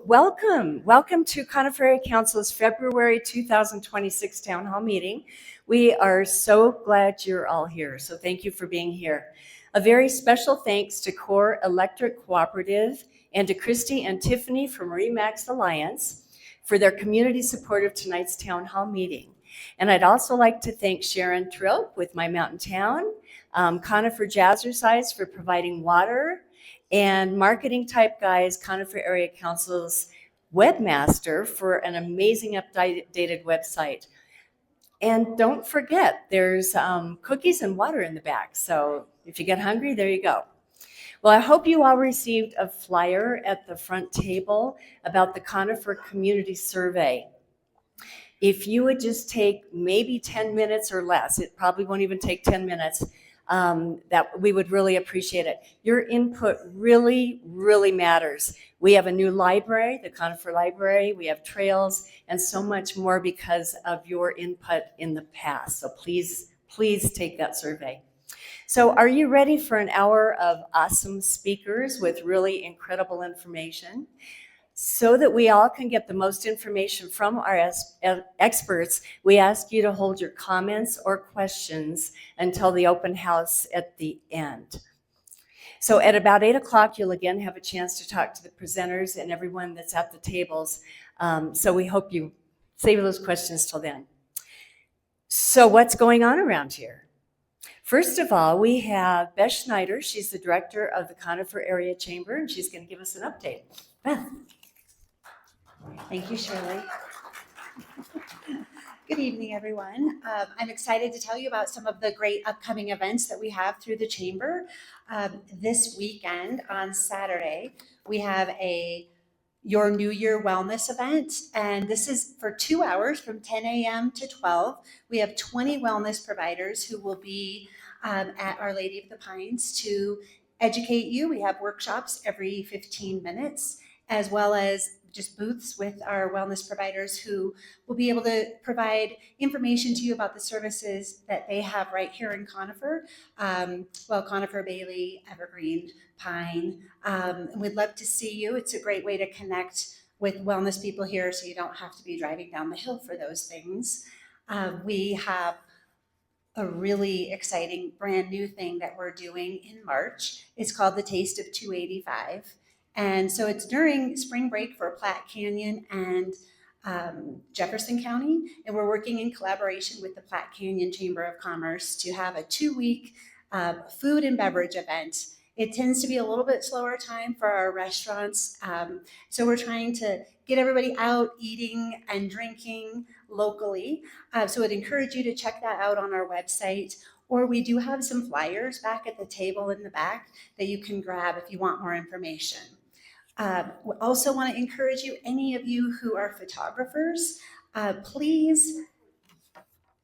Welcome to Conifer Area Council's February 2026 Town Hall meeting. We are so glad you're all here, so thank you for being here. A very special thanks to Core Electric Cooperative and to Christy and Tiffany from Remax Alliance for their community support of tonight's Town Hall meeting. And I'd also like to thank Sharon Trilp with My Mountain Town, Conifer Jazzercise for providing water, and Marketing Type Guys, Conifer Area Council's webmaster, for an amazing updated website. And don't forget, there's cookies and water in the back. So if you get hungry, there you go. Well, I hope you all received a flyer at the front table about the Conifer Community Survey. If you would just take maybe 10 minutes or less, it probably won't even take 10 minutes, that we would really appreciate it. Your input really, really matters. We have a new library, the Conifer Library. We have trails and so much more because of your input in the past. So please take that survey. So are you ready for an hour of awesome speakers with really incredible information? So that we all can get the most information from our experts, we ask you to hold your comments or questions until the open house at the end. So at about 8 o'clock, you'll again have a chance to talk to the presenters and everyone that's at the tables. So we hope you save those questions till then. So what's going on around here? First of all, we have Beth Schneider. She's the director of the Conifer Area Chamber, and she's going to give us an update. Beth. Thank you, Shirley. Good evening, everyone. I'm excited to tell you about some of the great upcoming events that we have through the Chamber. This weekend on Saturday, we have Your New Year Wellness event, and this is for 2 hours from 10 a.m. to 12. We have 20 wellness providers who will be at Our Lady of the Pines to educate you. We have workshops every 15 minutes, as well as just booths with our wellness providers who will be able to provide information to you about the services that they have right here in Conifer. Conifer, Bailey, Evergreen, Pine. We'd love to see you. It's a great way to connect with wellness people here so you don't have to be driving down the hill for those things. We have a really exciting brand new thing that we're doing in March. It's called the Taste of 285. And so it's during spring break for Platte Canyon and Jefferson County. And we're working in collaboration with the Platte Canyon Chamber of Commerce to have a 2-week food and beverage event. It tends to be a little bit slower time for our restaurants. So we're trying to get everybody out eating and drinking locally. So I'd encourage you to check that out on our website. Or we do have some flyers back at the table in the back that you can grab if you want more information. We also want to encourage you, any of you who are photographers, please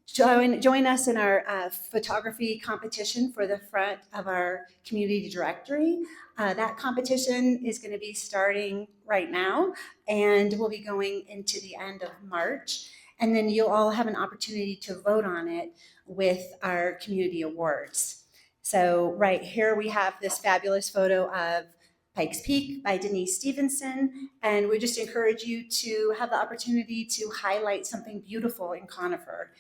join us in our photography competition for the front of our community directory. That competition is going to be starting right now, and we'll be going into the end of March. And then you'll all have an opportunity to vote on it with our community awards. So right here we have this fabulous photo of Pikes Peak by Denise Stevenson, and we just encourage you to have the opportunity to highlight something beautiful in Conifer.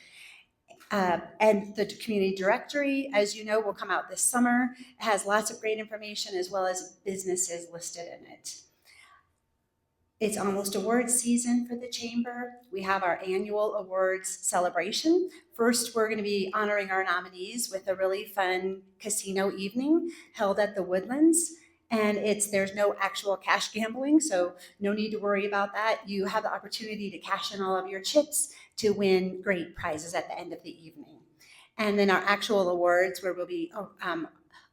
And the community directory, as you know, will come out this summer. It has lots of great information as well as businesses listed in it. It's almost awards season for the Chamber. We have our annual awards celebration. First, we're going to be honoring our nominees with a really fun casino evening held at the Woodlands. And there's no actual cash gambling, so no need to worry about that. You have the opportunity to cash in all of your chips to win great prizes at the end of the evening. And then our actual awards, where we'll be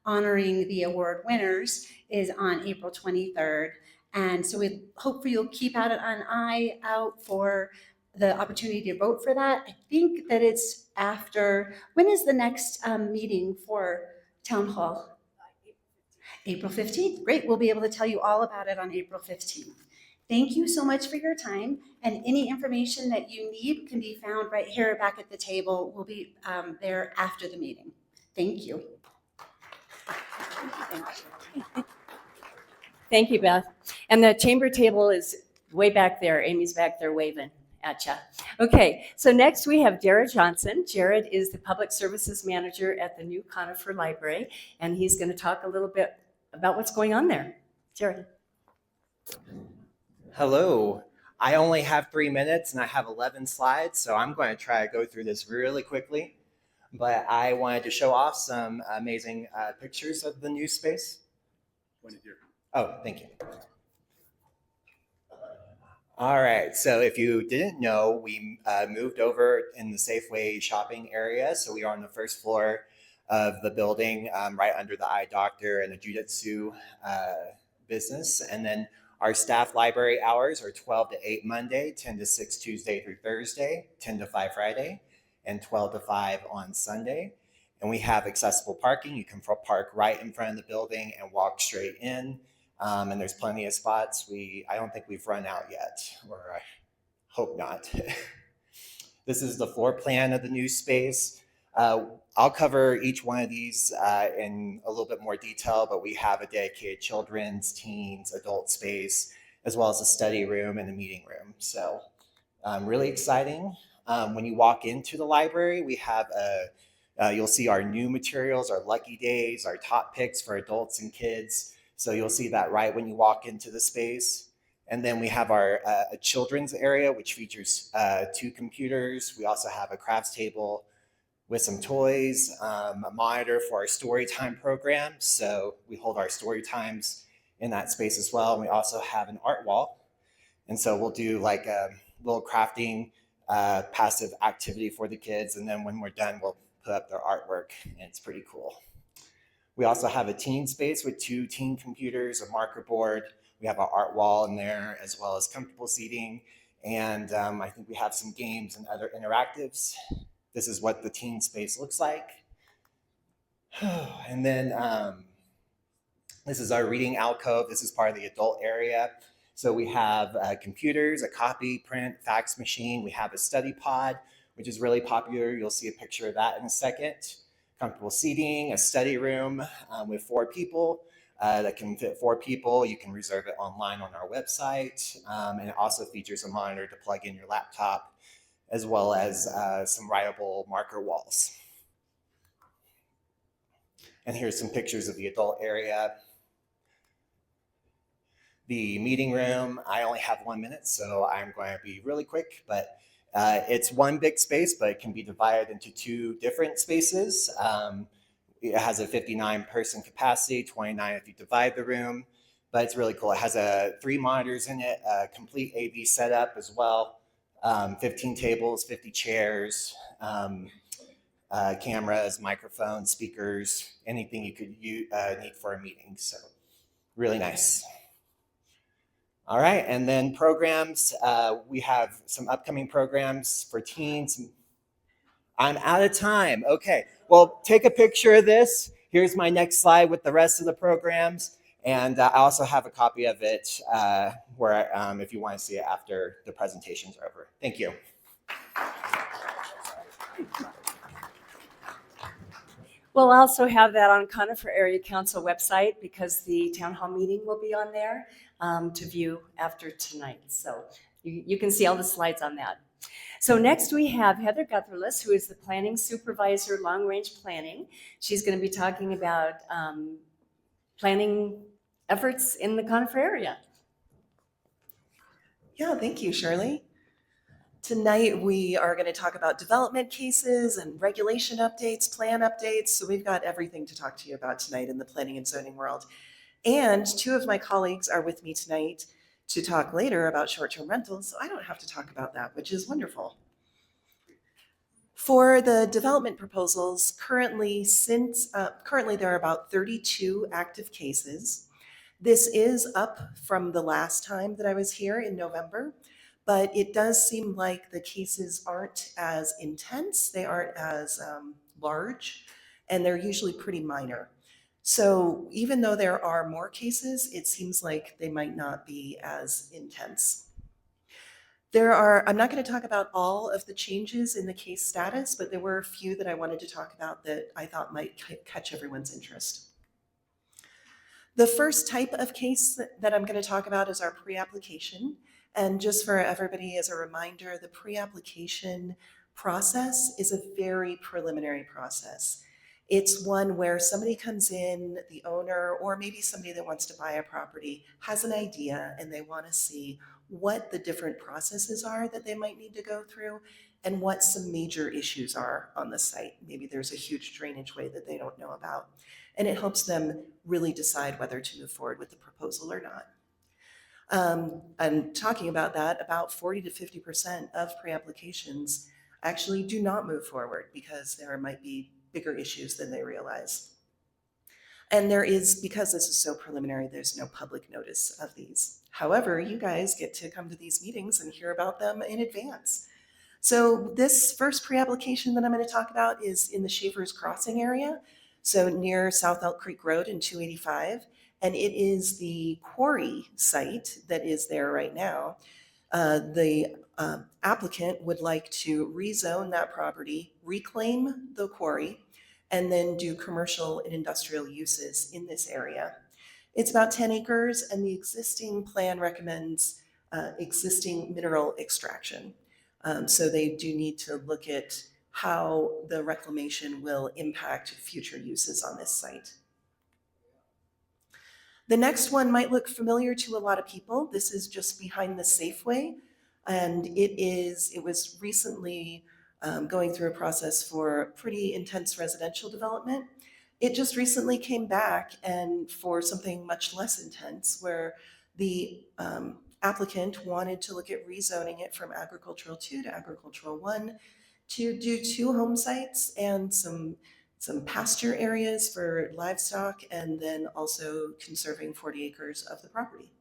honoring the award winners, is on April 23rd. And so we hope you'll keep an eye out for the opportunity to vote for that. I think that it's after, when is the next meeting for Town Hall? April 15th. Great. We'll be able to tell you all about it on April 15th. Thank you so much for your time. And any information that you need can be found right here back at the table. We'll be there after the meeting. Thank you. Thank you, Beth. And the chamber table is way back there. Amy's back there waving at you. Okay, so next we have Jared Johnson. Jared is the Public Services Manager at the new Conifer Library, and he's going to talk a little bit about what's going on there. Jared. Hello. I only have 3 minutes and I have 11 slides, so I'm going to try to go through this really quickly. But I wanted to show off some amazing pictures of the new space. Oh, thank you. All right, so if you didn't know, we moved over in the Safeway shopping area. So we are on the first floor of the building, right under the eye doctor and the jujitsu business. And then our staff library hours are 12 to 8 Monday, 10 to 6 Tuesday through Thursday, 10 to 5 Friday, and 12 to 5 on Sunday. And we have accessible parking. You can park right in front of the building and walk straight in. And there's plenty of spots. I don't think we've run out yet, or I hope not. This is the floor plan of the new space. I'll cover each one of these in a little bit more detail, but we have a dedicated children's, teens, adult space, as well as a study room and a meeting room. So really exciting. When you walk into the library, we have you'll see our new materials, our lucky days, our top picks for adults and kids. So you'll see that right when you walk into the space. And then we have our children's area, which features 2 computers. We also have a crafts table with some toys, a monitor for our story time program. So we hold our story times in that space as well. And we also have an art wall. And so we'll do like a little crafting passive activity for the kids. And then when we're done, we'll put up their artwork, and it's pretty cool. We also have a teen space with 2 teen computers, a marker board. We have our art wall in there, as well as comfortable seating. And I think we have some games and other interactives. This is what the teen space looks like. And then this is our reading alcove. This is part of the adult area. So we have computers, a copy, print, fax machine. We have a study pod, which is really popular. You'll see a picture of that in a second. Comfortable seating, a study room with 4 people that can fit 4 people. You can reserve it online on our website. And it also features a monitor to plug in your laptop, as well as some writable marker walls. And here's some pictures of the adult area. The meeting room, I only have 1 minute, so I'm going to be really quick, but it's one big space, but it can be divided into 2 different spaces. It has a 59 person capacity, 29 if you divide the room, but it's really cool. It has 3 monitors in it, a complete AV setup as well, 15 tables, 50 chairs, cameras, microphones, speakers, anything you could need for a meeting. So really nice. All right, and then programs. We have some upcoming programs for teens. I'm out of time. Okay, well, take a picture of this. Here's my next slide with the rest of the programs. And I also have a copy of it where if you want to see it after the presentations are over. Thank you. We'll also have that on Conifer Area Council website because the town hall meeting will be on there to view after tonight. So you can see all the slides on that. So next we have Heather Gutherless, who is the Planning Supervisor, Long Range Planning. She's going to be talking about planning efforts in the Conifer area. Yeah, thank you, Shirley. Tonight we are going to talk about development cases and regulation updates, plan updates. So we've got everything to talk to you about tonight in the planning and zoning world. And 2 of my colleagues are with me tonight to talk later about short-term rentals, so I don't have to talk about that, which is wonderful. For the development proposals, currently there are about 32 active cases. This is up from the last time that I was here in November, but it does seem like the cases aren't as intense, they aren't as large, and they're usually pretty minor. So even though there are more cases, it seems like they might not be as intense. I'm not going to talk about all of the changes in the case status, but there were a few that I wanted to talk about that I thought might catch everyone's interest. The first type of case that I'm going to talk about is our pre-application. And just for everybody as a reminder, the pre-application process is a very preliminary process. It's one where somebody comes in, the owner, or maybe somebody that wants to buy a property has an idea and they want to see what the different processes are that they might need to go through and what some major issues are on the site. Maybe there's a huge drainage way that they don't know about. And it helps them really decide whether to move forward with the proposal or not. And talking about that, about 40 to 50% of pre-applications actually do not move forward because there might be bigger issues than they realize. And there is, because this is so preliminary, there's no public notice of these. However, you guys get to come to these meetings and hear about them in advance. So this first pre-application that I'm going to talk about is in the Schaefer's Crossing area, so near South Elk Creek Road and 285. And it is the quarry site that is there right now. The applicant would like to rezone that property, reclaim the quarry, and then do commercial and industrial uses in this area. It's about 10 acres, and the existing plan recommends existing mineral extraction. So they do need to look at how the reclamation will impact future uses on this site. The next one might look familiar to a lot of people. This is just behind the Safeway, and it was recently going through a process for pretty intense residential development. It just recently came back and for something much less intense, where the applicant wanted to look at rezoning it from agricultural 2 to agricultural 1 to do 2 home sites and some pasture areas for livestock, and then also conserving 40 acres of the property.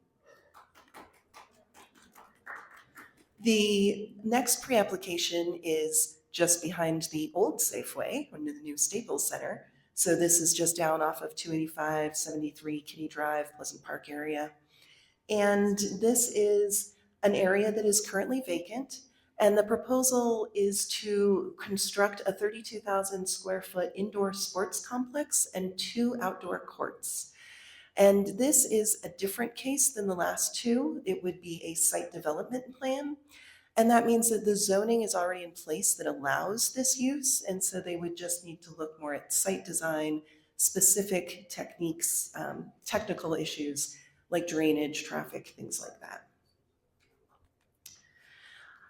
The next pre-application is just behind the old Safeway, under the new Staples Center. So this is just down off of 285, 73 Kitty Drive, Pleasant Park area. And this is an area that is currently vacant. And the proposal is to construct a 32,000 square foot indoor sports complex and 2 outdoor courts. And this is a different case than the last 2. It would be a site development plan. And that means that the zoning is already in place that allows this use. And so they would just need to look more at site design, specific techniques, technical issues like drainage, traffic, things like that.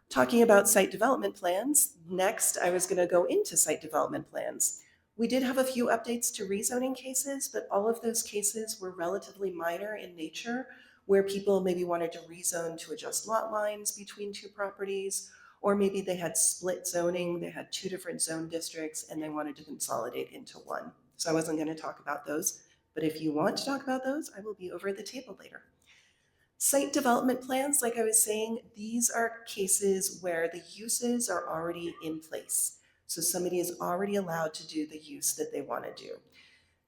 Talking about site development plans, next I was going to go into site development plans. We did have a few updates to rezoning cases, but all of those cases were relatively minor in nature, where people maybe wanted to rezone to adjust lot lines between 2 properties, or maybe they had split zoning, they had 2 different zone districts, and they wanted to consolidate into 1. So I wasn't going to talk about those, but if you want to talk about those, I will be over at the table later. Site development plans, like I was saying, these are cases where the uses are already in place. So somebody is already allowed to do the use that they want to do.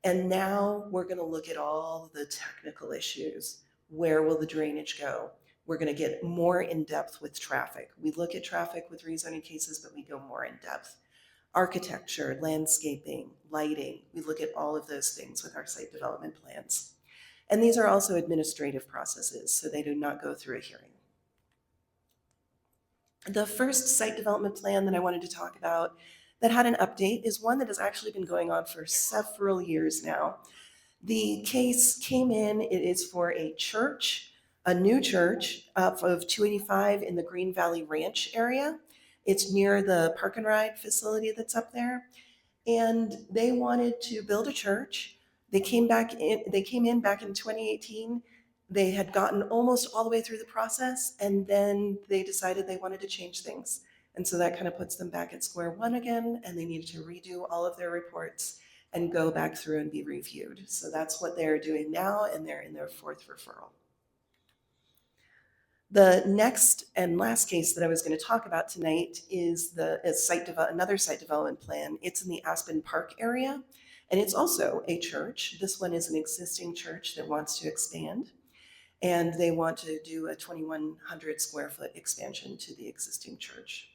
And now we're going to look at all the technical issues. Where will the drainage go? We're going to get more in depth with traffic. We look at traffic with rezoning cases, but we go more in depth. Architecture, landscaping, lighting, we look at all of those things with our site development plans. And these are also administrative processes, so they do not go through a hearing. The first site development plan that I wanted to talk about that had an update is one that has actually been going on for several years now. The case came in, it is for a church, a new church off of 285 in the Green Valley Ranch area. It's near the Park and Ride facility that's up there. And they wanted to build a church. They came in back in 2018. They had gotten almost all the way through the process, and then they decided they wanted to change things. And so that kind of puts them back at square one again, and they needed to redo all of their reports and go back through and be reviewed. So that's what they're doing now, and they're in their 4th referral. The next and last case that I was going to talk about tonight is another site development plan. It's in the Aspen Park area, and it's also a church. This one is an existing church that wants to expand, and they want to do a 2,100 square foot expansion to the existing church.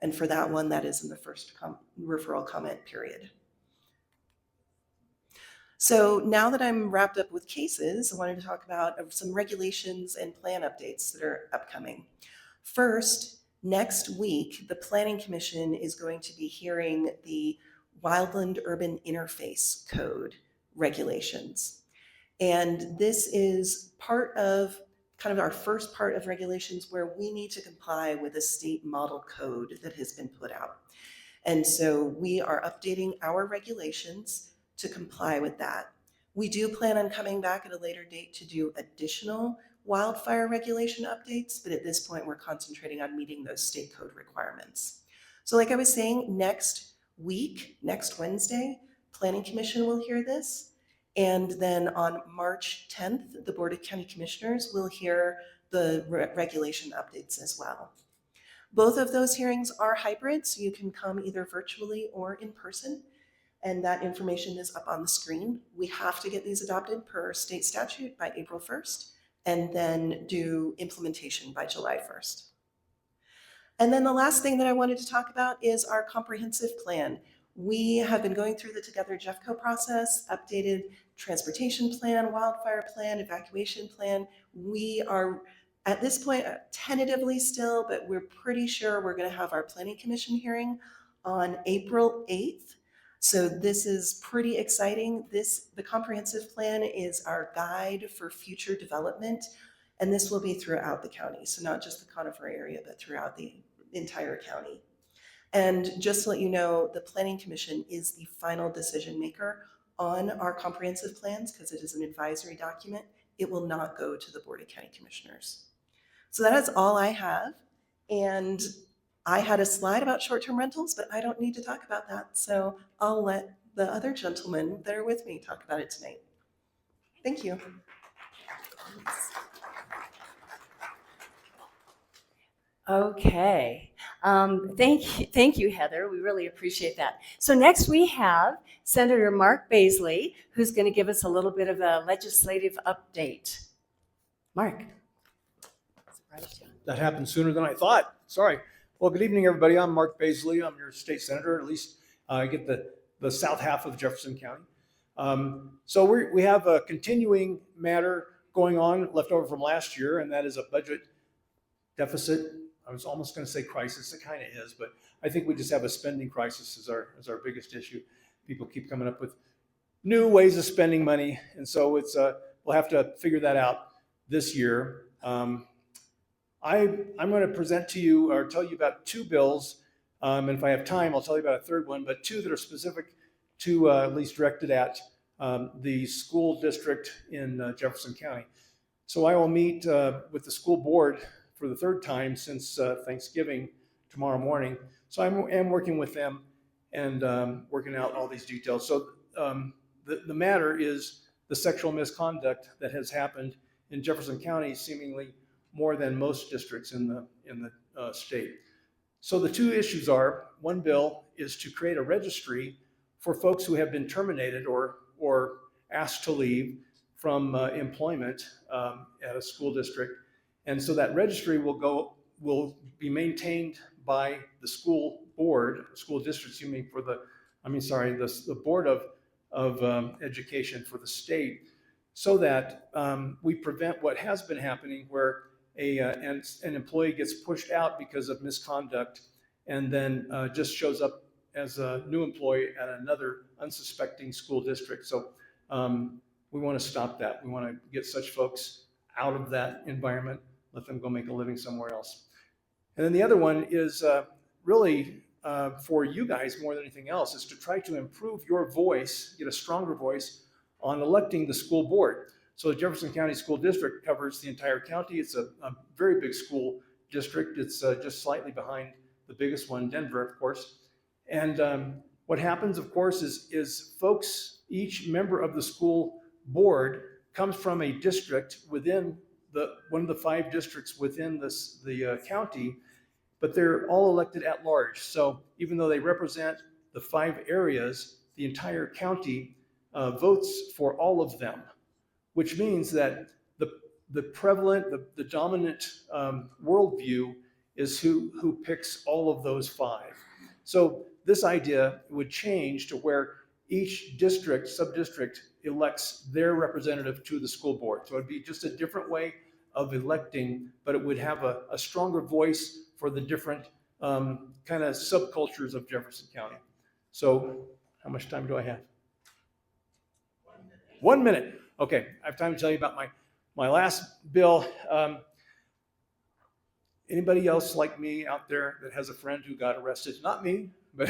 And for that one, that is in the first referral comment period. So now that I'm wrapped up with cases, I wanted to talk about some regulations and plan updates that are upcoming. First, next week, the Planning Commission is going to be hearing the Wildland Urban Interface Code regulations. And this is part of kind of our first part of regulations where we need to comply with a state model code that has been put out. And so we are updating our regulations to comply with that. We do plan on coming back at a later date to do additional wildfire regulation updates, but at this point, we're concentrating on meeting those state code requirements. So like I was saying, next week, next Wednesday, Planning Commission will hear this. And then on March 10th, the Board of County Commissioners will hear the regulation updates as well. Both of those hearings are hybrid, so you can come either virtually or in person, and that information is up on the screen. We have to get these adopted per state statute by April 1st, and then do implementation by July 1st. And then the last thing that I wanted to talk about is our comprehensive plan. We have been going through the Together Jeffco process, updated transportation plan, wildfire plan, evacuation plan. We are at this point tentatively still, but we're pretty sure we're going to have our Planning Commission hearing on April 8th. So this is pretty exciting. The comprehensive plan is our guide for future development, and this will be throughout the county. So not just the Conifer area, but throughout the entire county. And just to let you know, the Planning Commission is the final decision maker on our comprehensive plans because it is an advisory document. It will not go to the Board of County Commissioners. So that is all I have. And I had a slide about short-term rentals, but I don't need to talk about that. So I'll let the other gentlemen that are with me talk about it tonight. Thank you. Okay. Thank you, Heather. We really appreciate that. So next we have Senator Mark Baisley, who's going to give us a little bit of a legislative update. Mark. That happened sooner than I thought. Sorry. Well, good evening, everybody. I'm Mark Baisley. I'm your state senator. At least I get the south half of Jefferson County. So we have a continuing matter going on left over from last year, and that is a budget deficit. I was almost going to say crisis. It kind of is, but I think we just have a spending crisis as our biggest issue. People keep coming up with new ways of spending money, and so it's we'll have to figure that out this year. I'm going to present to you or tell you about two bills, and if I have time, I'll tell you about a third one, but two that are specific to, at least directed at the school district in Jefferson County. So I will meet with the school board for the third time since Thanksgiving tomorrow morning. So I am working with them and working out all these details. So the matter is the sexual misconduct that has happened in Jefferson County, seemingly more than most districts in the state. So the two issues are, one bill is to create a registry for folks who have been terminated or asked to leave from employment at a school district. And so that registry will be maintained by the school board, school districts, the Board of Education for the state, so that we prevent what has been happening where an employee gets pushed out because of misconduct and then just shows up as a new employee at another unsuspecting school district. So we want to stop that. We want to get such folks out of that environment, let them go make a living somewhere else. And then the other one is really for you guys more than anything else, is to try to improve your voice, get a stronger voice on electing the school board. So the Jefferson County School District covers the entire county. It's a very big school district. It's just slightly behind the biggest one, Denver, of course. And what happens, of course, is folks, each member of the school board comes from a district within one of the 5 districts within the county, but they're all elected at large. So even though they represent the 5 areas, the entire county votes for all of them, which means that the prevalent, the dominant worldview is who picks all of those 5. So this idea would change to where each district, sub-district, elects their representative to the school board. So it'd be just a different way of electing, but it would have a stronger voice for the different kind of subcultures of Jefferson County. So how much time do I have? 1 minute. Okay, I have time to tell you about my last bill. Anybody else like me out there that has a friend who got arrested? Not me, but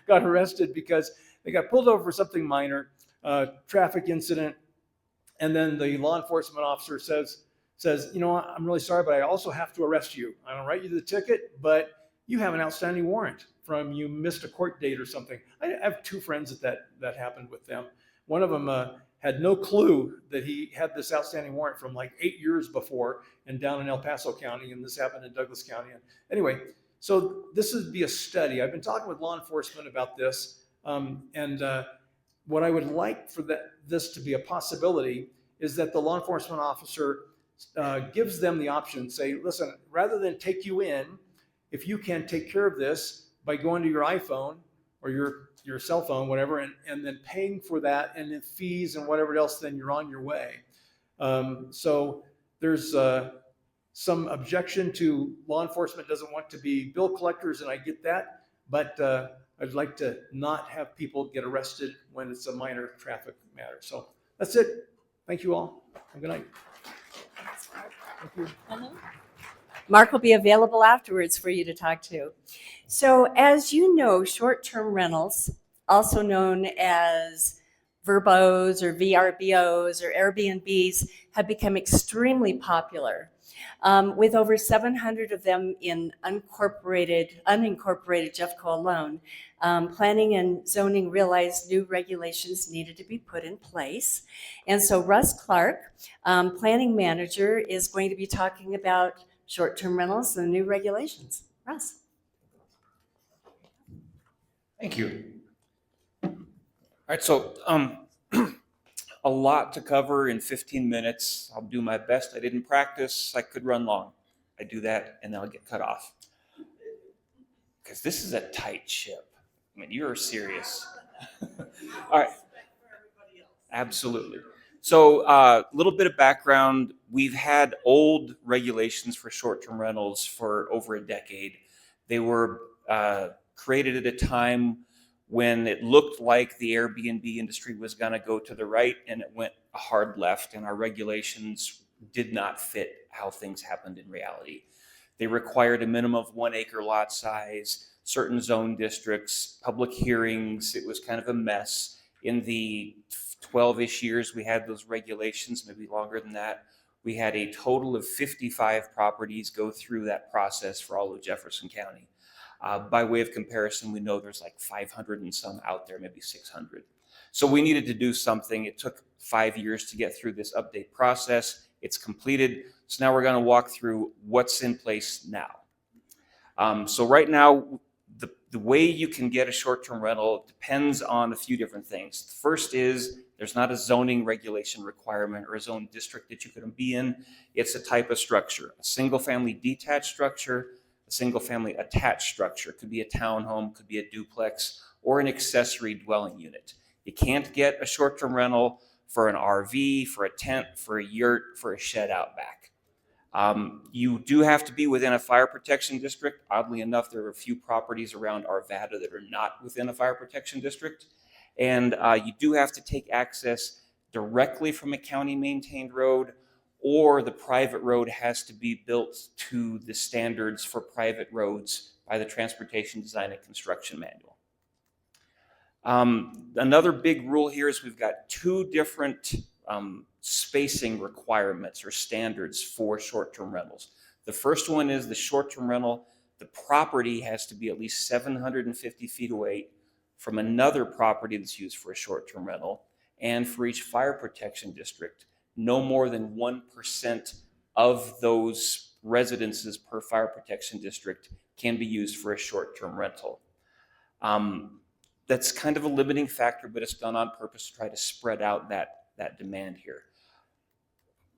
got arrested because they got pulled over for something minor, traffic incident, and then the law enforcement officer says, you know, I'm really sorry, but I also have to arrest you. I don't write you the ticket, but you have an outstanding warrant from you missed a court date or something. I have two friends that happened with them. One of them had no clue that he had this outstanding warrant from like 8 years before and down in El Paso County, and this happened in Douglas County. And anyway, so this would be a study. I've been talking with law enforcement about this, and what I would like for this to be a possibility is that the law enforcement officer gives them the option, say, listen, rather than take you in, if you can take care of this by going to your iPhone or your cell phone, whatever, and then paying for that and then fees and whatever else, then you're on your way. So there's some objection to law enforcement doesn't want to be bill collectors, and I get that, but I'd like to not have people get arrested when it's a minor traffic matter. So that's it. Thank you all. Have a good night. Thank you. Mark will be available afterwards for you to talk to. So as you know, short-term rentals, also known as VRBOs or VRBOs or Airbnbs, have become extremely popular, with over 700 of them in unincorporated Jeffco alone. Planning and zoning realized new regulations needed to be put in place. And so Russ Clark, planning manager, is going to be talking about short-term rentals and the new regulations. Russ. Thank you. All right, so a lot to cover in 15 minutes. I'll do my best. I didn't practice. I could run long. I do that, and then I'll get cut off. Because this is a tight ship. I mean, you're serious. All right. Absolutely. So a little bit of background. We've had old regulations for short-term rentals for over a decade. They were created at a time when it looked like the Airbnb industry was going to go to the right, and it went a hard left, and our regulations did not fit how things happened in reality. They required a minimum of 1 acre lot size, certain zone districts, public hearings. It was kind of a mess. In the 12-ish years we had those regulations, maybe longer than that, we had a total of 55 properties go through that process for all of Jefferson County. By way of comparison, we know there's like 500 and some out there, maybe 600. So we needed to do something. It took 5 years to get through this update process. It's completed. So now we're going to walk through what's in place now. So right now, the way you can get a short-term rental depends on a few different things. The first is there's not a zoning regulation requirement or a zone district that you can be in. It's a type of structure, a single-family detached structure, a single-family attached structure. It could be a townhome, could be a duplex, or an accessory dwelling unit. You can't get a short-term rental for an RV, for a tent, for a yurt, for a shed out back. You do have to be within a fire protection district. Oddly enough, there are a few properties around Arvada that are not within a fire protection district. And you do have to take access directly from a county-maintained road, or the private road has to be built to the standards for private roads by the Transportation Design and Construction Manual. Another big rule here is we've got two different spacing requirements or standards for short-term rentals. The first one is the short-term rental. The property has to be at least 750 feet away from another property that's used for a short-term rental. And for each fire protection district, no more than 1% of those residences per fire protection district can be used for a short-term rental. That's kind of a limiting factor, but it's done on purpose to try to spread out that demand here.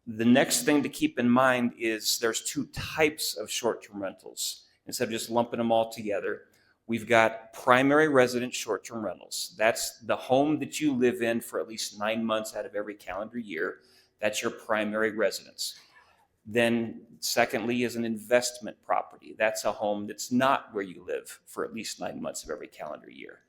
The next thing to keep in mind is there's two types of short-term rentals. Instead of just lumping them all together, We've got primary residence short-term rentals. That's the home that you live in for at least 9 months out of every calendar year. That's your primary residence. Then secondly is an investment property. That's a home that's not where you live for at least 9 months of every calendar year.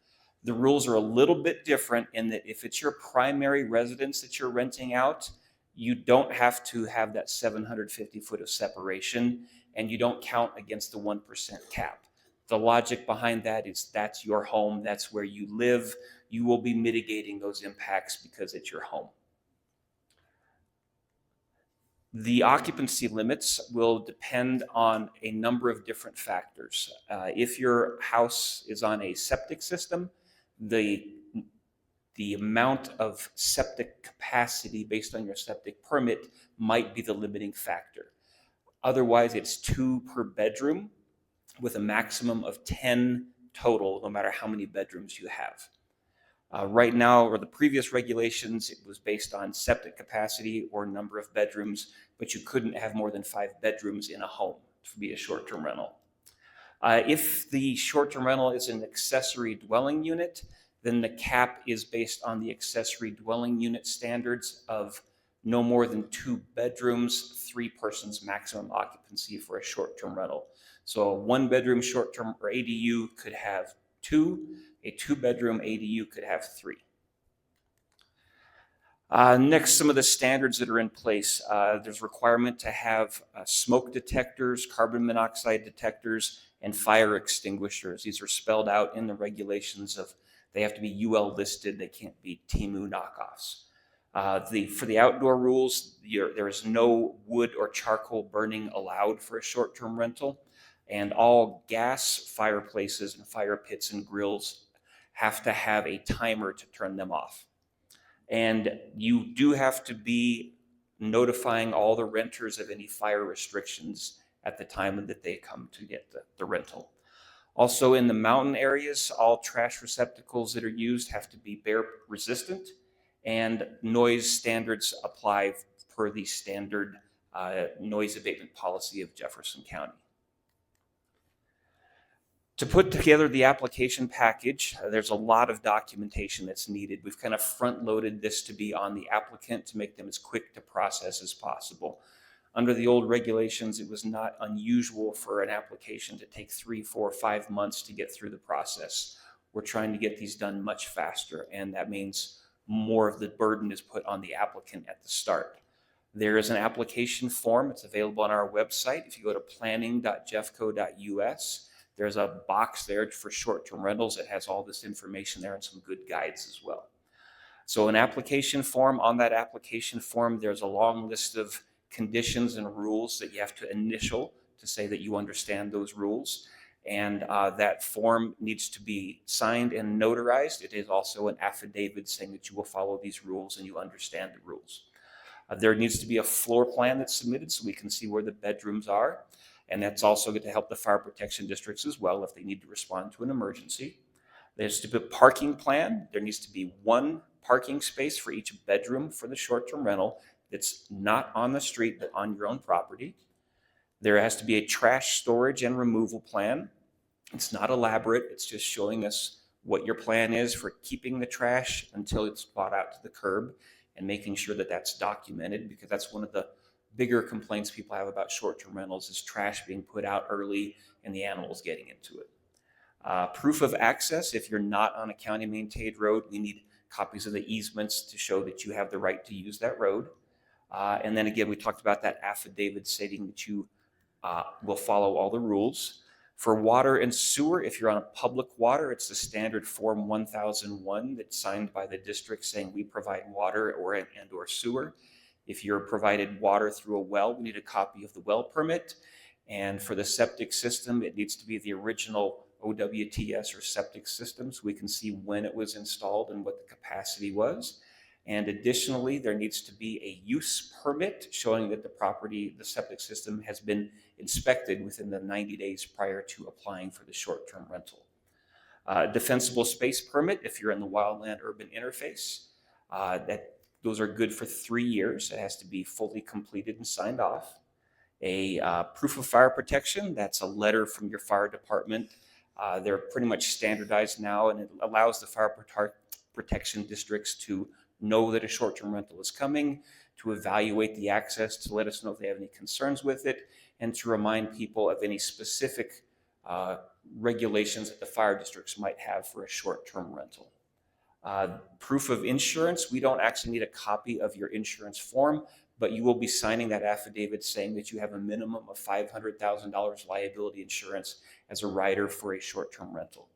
The rules are a little bit different in that if it's your primary residence that you're renting out, you don't have to have that 750 foot of separation, and you don't count against the 1% cap. The logic behind that is that's your home, that's where you live. You will be mitigating those impacts because it's your home. The occupancy limits will depend on a number of different factors. If your house is on a septic system, the amount of septic capacity based on your septic permit might be the limiting factor. Otherwise, it's 2 per bedroom with a maximum of 10 total, no matter how many bedrooms you have. Right now, or the previous regulations, it was based on septic capacity or number of bedrooms, but you couldn't have more than 5 bedrooms in a home to be a short-term rental. If the short-term rental is an accessory dwelling unit, then the cap is based on the accessory dwelling unit standards of no more than 2 bedrooms, 3 persons maximum occupancy for a short-term rental. So a 1-bedroom short-term or ADU could have 2, a 2-bedroom ADU could have 3. Next, some of the standards that are in place. There's requirement to have smoke detectors, carbon monoxide detectors, and fire extinguishers. These are spelled out in the regulations of they have to be UL listed. They can't be TEMU knockoffs. For the outdoor rules, there is no wood or charcoal burning allowed for a short-term rental, and all gas fireplaces and fire pits and grills have to have a timer to turn them off. And you do have to be notifying all the renters of any fire restrictions at the time that they come to get the rental. Also, in the mountain areas, all trash receptacles that are used have to be bear resistant, and noise standards apply per the standard noise abatement policy of Jefferson County. To put together the application package, there's a lot of documentation that's needed. We've kind of front-loaded this to be on the applicant to make them as quick to process as possible. Under the old regulations, it was not unusual for an application to take 3, 4, 5 months to get through the process. We're trying to get these done much faster, and that means more of the burden is put on the applicant at the start. There is an application form. It's available on our website. If you go to planning.jeffco.us, there's a box there for short-term rentals that has all this information there and some good guides as well. So an application form, on that application form, there's a long list of conditions and rules that you have to initial to say that you understand those rules. And that form needs to be signed and notarized. It is also an affidavit saying that you will follow these rules and you understand the rules. There needs to be a floor plan that's submitted so we can see where the bedrooms are. And that's also going to help the fire protection districts as well if they need to respond to an emergency. There's to be a parking plan. There needs to be 1 parking space for each bedroom for the short-term rental that's not on the street but on your own property. There has to be a trash storage and removal plan. It's not elaborate. It's just showing us what your plan is for keeping the trash until it's brought out to the curb and making sure that that's documented, because that's one of the bigger complaints people have about short-term rentals is trash being put out early and the animals getting into it. Proof of access. If you're not on a county maintained road, we need copies of the easements to show that you have the right to use that road. And then again, we talked about that affidavit stating that you will follow all the rules. For water and sewer, if you're on a public water, it's the standard Form 1001 that's signed by the district saying we provide water or sewer. If you're provided water through a well, we need a copy of the well permit. And for the septic system, it needs to be the original OWTS or septic system so we can see when it was installed and what the capacity was. And additionally, there needs to be a use permit showing that the septic system has been inspected within the 90 days prior to applying for the short-term rental. Defensible space permit, if you're in the wildland urban interface, those are good for 3 years. It has to be fully completed and signed off. A proof of fire protection, that's a letter from your fire department They're pretty much standardized now, and it allows the fire protection districts to know that a short-term rental is coming, to evaluate the access, to let us know if they have any concerns with it, and to remind people of any specific regulations that the fire districts might have for a short-term rental. Proof of insurance, we don't actually need a copy of your insurance form, but you will be signing that affidavit saying that you have a minimum of $500,000 liability insurance as a rider for a short-term rental.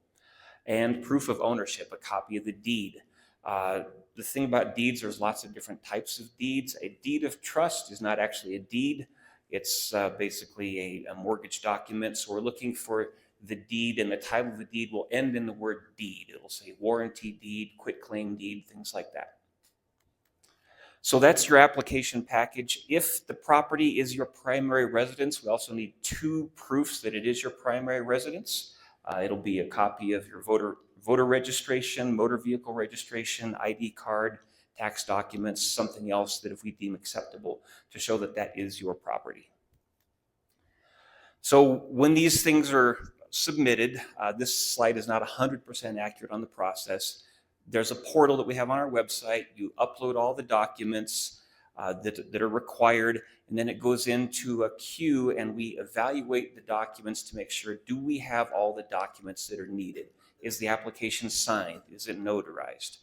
And proof of ownership, a copy of the deed. The thing about deeds, there's lots of different types of deeds. A deed of trust is not actually a deed. It's basically a mortgage document. So we're looking for the deed, and the title of the deed will end in the word deed. It will say warranty deed, quitclaim deed, things like that. So that's your application package. If the property is your primary residence, we also need 2 proofs that it is your primary residence. It'll be a copy of your voter registration, motor vehicle registration, ID card, tax documents, something else that if we deem acceptable to show that that is your property. So when these things are submitted, this slide is not 100% accurate on the process. There's a portal that we have on our website. You upload all the documents that are required, and then it goes into a queue, and we evaluate the documents to make sure, do we have all the documents that are needed? Is the application signed? Is it notarized?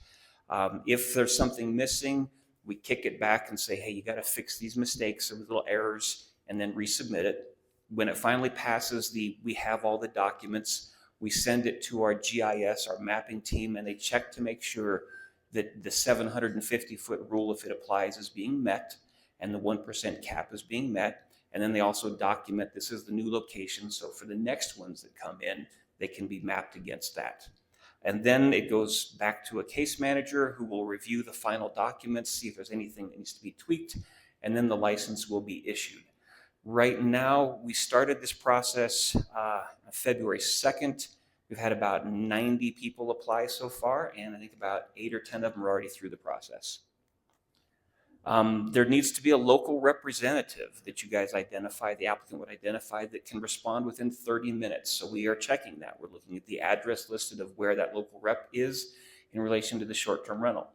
If there's something missing, we kick it back and say, hey, you got to fix these mistakes or little errors, and then resubmit it. When it finally passes we have all the documents, we send it to our GIS, our mapping team, and they check to make sure that the 750-foot rule, if it applies, is being met, and the 1% cap is being met. And then they also document this is the new location, so for the next ones that come in, they can be mapped against that. And then it goes back to a case manager who will review the final documents, see if there's anything that needs to be tweaked, and then the license will be issued. Right now, we started this process February 2nd. We've had about 90 people apply so far, and I think about 8 or 10 of them are already through the process. There needs to be a local representative that you guys identify, the applicant would identify, that can respond within 30 minutes. So we are checking that. We're looking at the address listed of where that local rep is in relation to the short-term rental.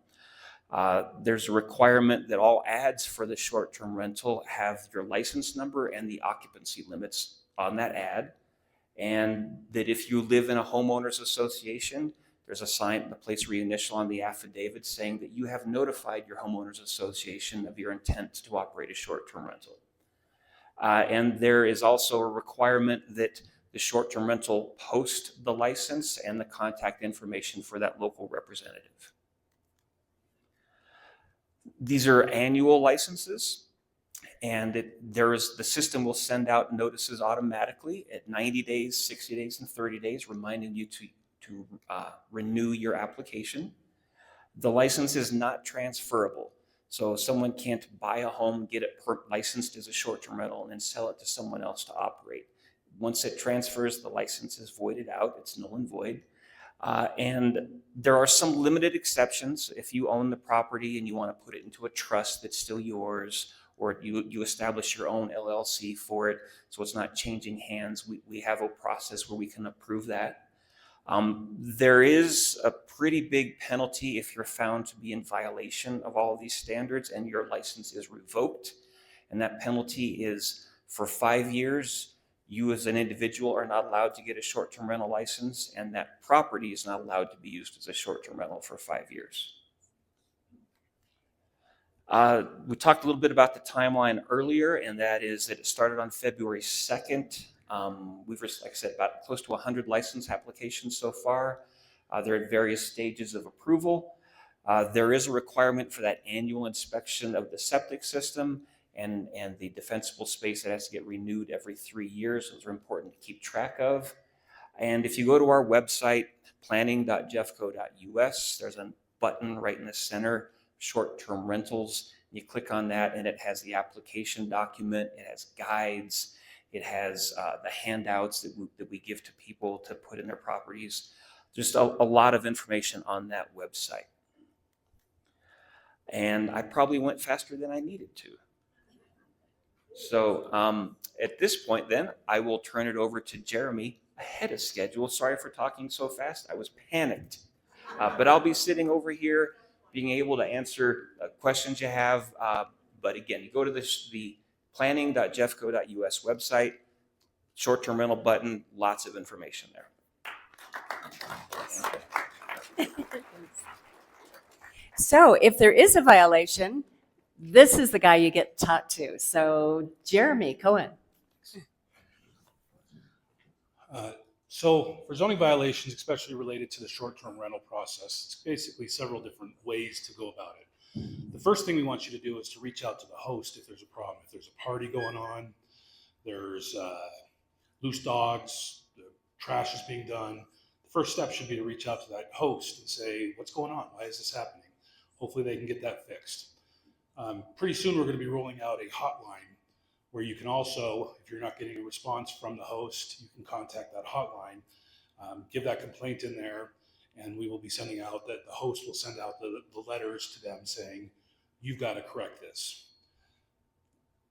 There's a requirement that all ads for the short-term rental have your license number and the occupancy limits on that ad. And that if you live in a homeowners association, there's a sign, a place where you initial on the affidavit saying that you have notified your homeowners association of your intent to operate a short-term rental. And there is also a requirement that the short-term rental post the license and the contact information for that local representative. These are annual licenses, and the system will send out notices automatically at 90 days, 60 days, and 30 days, reminding you to renew your application. The license is not transferable. So someone can't buy a home, get it licensed as a short-term rental, and then sell it to someone else to operate. Once it transfers, the license is voided out. It's null and void. And there are some limited exceptions. If you own the property and you want to put it into a trust that's still yours, or you establish your own LLC for it, so it's not changing hands, we have a process where we can approve that. There is a pretty big penalty if you're found to be in violation of all of these standards and your license is revoked. And that penalty is for 5 years. You as an individual are not allowed to get a short-term rental license, and that property is not allowed to be used as a short-term rental for 5 years. We talked a little bit about the timeline earlier, and that is that it started on February 2nd. We've, like I said, about close to 100 license applications so far. They're at various stages of approval. There is a requirement for that annual inspection of the septic system and the defensible space that has to get renewed every 3 years. Those are important to keep track of. And if you go to our website, planning.jeffco.us, there's a button right in the center, short-term rentals. You click on that and it has the application document, it has guides, it has the handouts that we give to people to put in their properties. Just a lot of information on that website. And I probably went faster than I needed to. So at this point then, I will turn it over to Jeremy ahead of schedule. Sorry for talking so fast. I was panicked. But I'll be sitting over here being able to answer questions you have. But again, you go to the planning.jeffco.us website, short-term rental button, lots of information there. So if there is a violation, this is the guy you get to talk to. So Jeremy Cohen. So for zoning violations, especially related to the short-term rental process, it's basically several different ways to go about it. The first thing we want you to do is to reach out to the host if there's a problem. If there's a party going on, there's loose dogs, the trash is being done, the first step should be to reach out to that host and say, what's going on? Why is this happening? Hopefully they can get that fixed. Pretty soon we're going to be rolling out a hotline where you can also, if you're not getting a response from the host, you can contact that hotline, give that complaint in there, and we will be sending out that the host will send out the letters to them saying, you've got to correct this.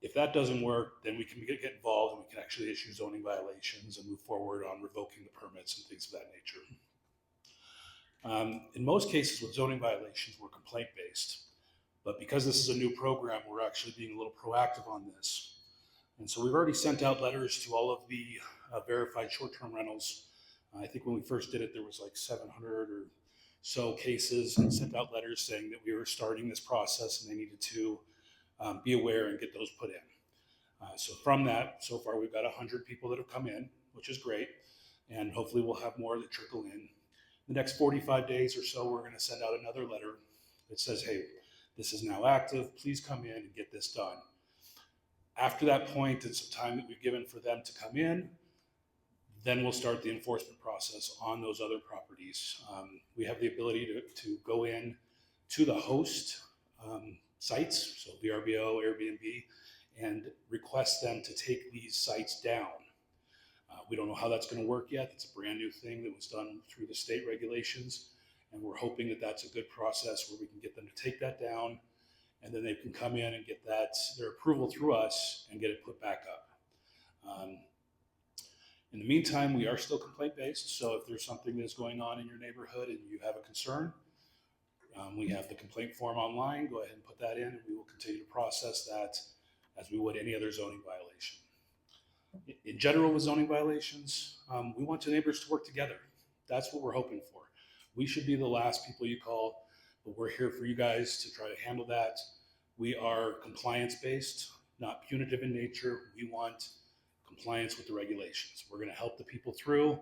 If that doesn't work, then we can get involved and we can actually issue zoning violations and move forward on revoking the permits and things of that nature. In most cases with zoning violations, we're complaint-based, but because this is a new program, we're actually being a little proactive on this. And so we've already sent out letters to all of the verified short-term rentals. I think when we first did it, there was like 700 or so cases, and sent out letters saying that we were starting this process and they needed to be aware and get those put in. So from that, so far we've got 100 people that have come in, which is great. And hopefully we'll have more that trickle in. The next 45 days or so, we're going to send out another letter that says, hey, this is now active. Please come in and get this done. After that point, and some time that we've given for them to come in, then we'll start the enforcement process on those other properties. We have the ability to go in to the host sites, so VRBO, Airbnb, and request them to take these sites down. We don't know how that's going to work yet. It's a brand new thing that was done through the state regulations, and we're hoping that that's a good process where we can get them to take that down, and then they can come in and get their approval through us and get it put back up. In the meantime, we are still complaint-based, so if there's something that's going on in your neighborhood and you have a concern, we have the complaint form online. Go ahead and put that in, and we will continue to process that as we would any other zoning violation. In general, with zoning violations, we want your neighbors to work together. That's what we're hoping for. We should be the last people you call, but we're here for you guys to try to handle that. We are compliance-based, not punitive in nature. We want compliance with the regulations. We're going to help the people through,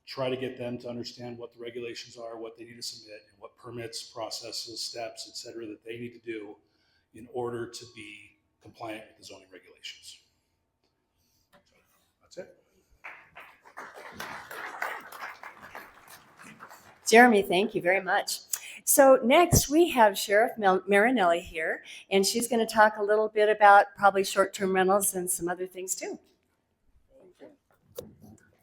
try to get them to understand what the regulations are, what they need to submit, and what permits, processes, steps, et cetera, that they need to do in order to be compliant with the zoning regulations. That's it. Jeremy, thank you very much. So next we have Sheriff Marinelli here, and she's going to talk a little bit about probably short-term rentals and some other things too.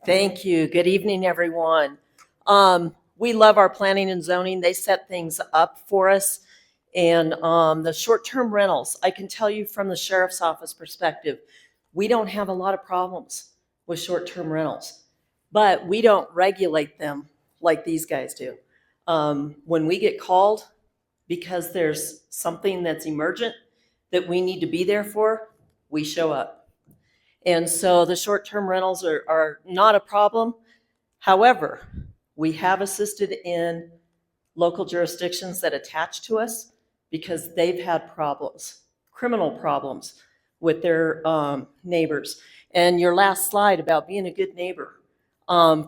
Thank you. Good evening, everyone. We love our planning and zoning. They set things up for us. And the short-term rentals, I can tell you from the sheriff's office perspective, we don't have a lot of problems with short-term rentals, but we don't regulate them like these guys do. When we get called because there's something that's emergent that we need to be there for, we show up. And so the short-term rentals are not a problem. However, we have assisted in local jurisdictions that attach to us because they've had problems, criminal problems with their neighbors. And your last slide about being a good neighbor.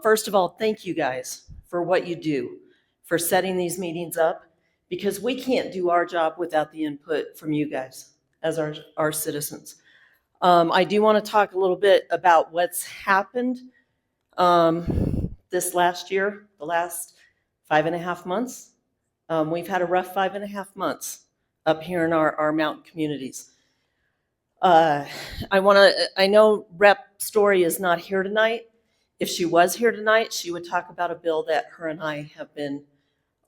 First of all, thank you guys for what you do, for setting these meetings up, because we can't do our job without the input from you guys as our citizens. I do want to talk a little bit about what's happened this last year, the last 5.5 months. We've had a rough 5.5 months up here in our mountain communities. I know Rep. Story is not here tonight. If she was here tonight, she would talk about a bill that her and I have been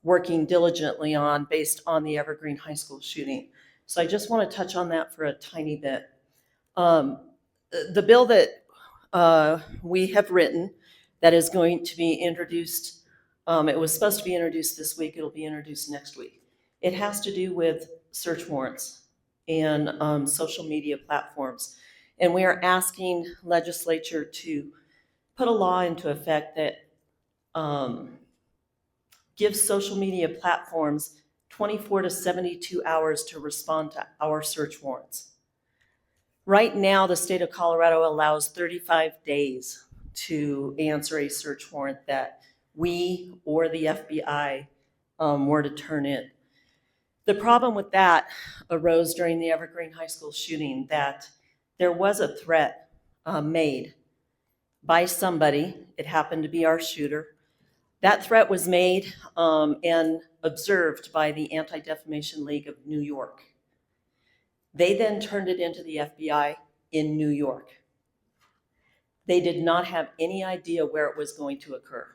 working diligently on based on the Evergreen High School shooting. So I just want to touch on that for a tiny bit. The bill that we have written that is going to be introduced. It was supposed to be introduced this week. It'll be introduced next week. It has to do with search warrants and social media platforms. And we are asking legislature to put a law into effect that gives social media platforms 24 to 72 hours to respond to our search warrants. Right now, the state of Colorado allows 35 days to answer a search warrant that we or the FBI were to turn in. The problem with that arose during the Evergreen High School shooting, that there was a threat made by somebody. It happened to be our shooter. That threat was made and observed by the Anti-Defamation League of New York. They then turned it into the FBI in New York. They did not have any idea where it was going to occur,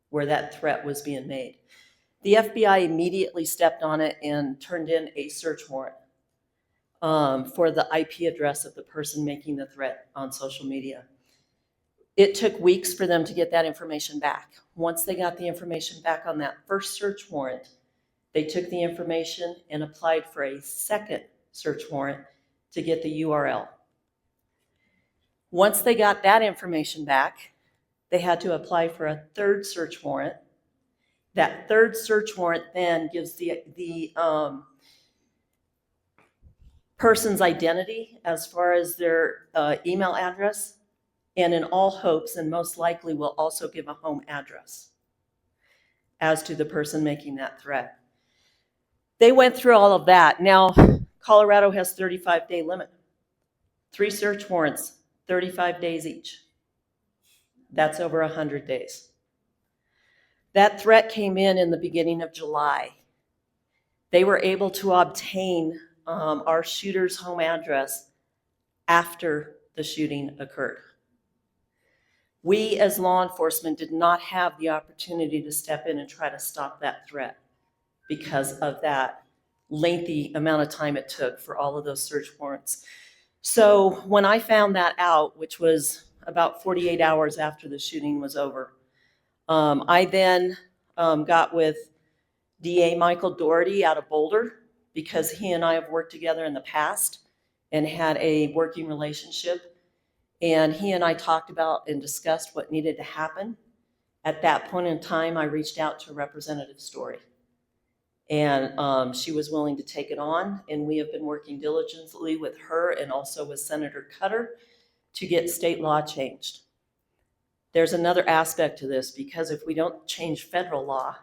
where that threat was being made. The FBI immediately stepped on it and turned in a search warrant for the IP address of the person making the threat on social media. It took weeks for them to get that information back. Once they got the information back on that first search warrant, they took the information and applied for a second search warrant to get the URL. Once they got that information back, they had to apply for a third search warrant. That third search warrant then gives the person's identity as far as their email address, and in all hopes and most likely will also give a home address as to the person making that threat. They went through all of that. Now, Colorado has 35-day limit. 3 search warrants, 35 days each. That's over 100 days. That threat came in the beginning of July. They were able to obtain our shooter's home address after the shooting occurred. We as law enforcement did not have the opportunity to step in and try to stop that threat because of that lengthy amount of time it took for all of those search warrants. So when I found that out, which was about 48 hours after the shooting was over, I then got with DA Michael Doherty out of Boulder, because he and I have worked together in the past and had a working relationship. And he and I talked about and discussed what needed to happen. At that point in time, I reached out to Representative Story. And she was willing to take it on. And we have been working diligently with her and also with Senator Cutter to get state law changed. There's another aspect to this, because if we don't change federal law,